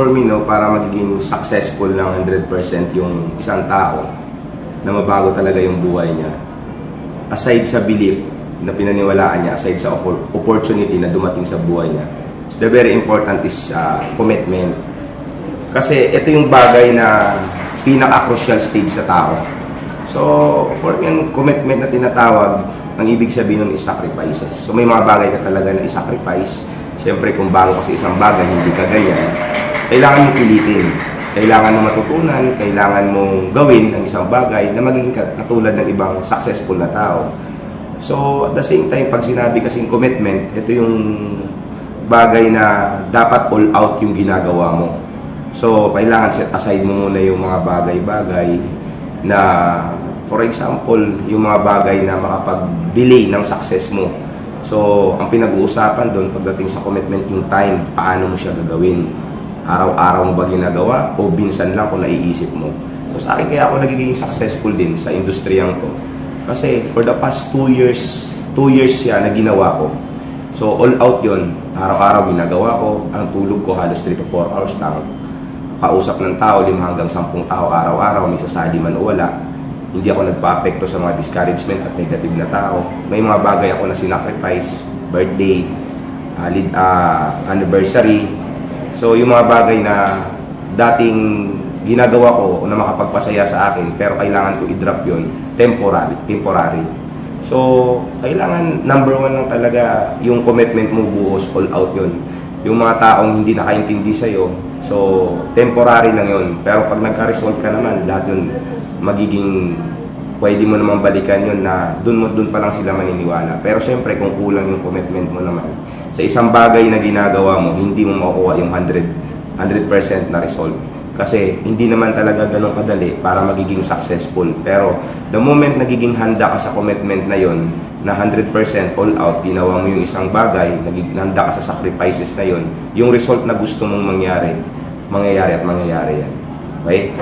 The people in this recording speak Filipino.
for me, no, para magiging successful ng 100% yung isang tao na mabago talaga yung buhay niya, aside sa belief na pinaniwalaan niya, aside sa opportunity na dumating sa buhay niya, the very important is commitment. Kasi ito yung bagay na pinaka-crucial stage sa tao. So, for yung commitment na tinatawag, ang ibig sabihin nun is sacrifices. So, may mga bagay ka talaga na i-sacrifice. Siyempre, kung bago kasi isang bagay, hindi ka ganyan, kailangan mong pilitin. Kailangan mong matutunan, kailangan mong gawin ang isang bagay na maging katulad ng ibang successful na tao. So, at the same time, pag sinabi kasing commitment, ito yung bagay na dapat all out yung ginagawa mo. So, kailangan set aside mo muna yung mga bagay-bagay na, for example, yung mga bagay na makapag-delay ng success mo. So, ang pinag-uusapan doon pagdating sa commitment yung time, paano mo siya gagawin. Araw-araw mo ba ginagawa o binsan lang kung naiisip mo. So, sa akin kaya ako nagiging successful din sa industriyang ko. Kasi for the past 2 years siya na ginawa ko. So, all out yon. Araw-araw ginagawa ko. Ang tulog ko halos 3 to 4 hours lang. Kausap ng tao, 5 hanggang 10 tao araw-araw, may sasali man o wala. Hindi ako nagpa-apekto sa mga discouragement at negative na tao. May mga bagay ako na sinacrifice, birthday, anniversary. So, yung mga bagay na dating ginagawa ko na makapagpasaya sa akin, pero kailangan ko i-drop yun, temporary. So, kailangan number 1 lang talaga yung commitment mo buhos, all out yun. Yung mga taong hindi nakaintindi sa'yo, so, temporary lang yun. Pero pag nagka-result ka naman, lahat yun magiging, pwede mo namang balikan yun na dun pa lang sila maniniwala. Pero syempre, kung kulang yung commitment mo naman, sa isang bagay na ginagawa mo, hindi mo makukuha yung 100% na result. Kasi hindi naman talaga ganun kadali para magiging successful. Pero the moment nagiging handa ka sa commitment na yon, na 100% all out, ginawa mo yung isang bagay, handa ka sa sacrifices na yon, yung result na gusto mong mangyari at mangyayari yan. Okay?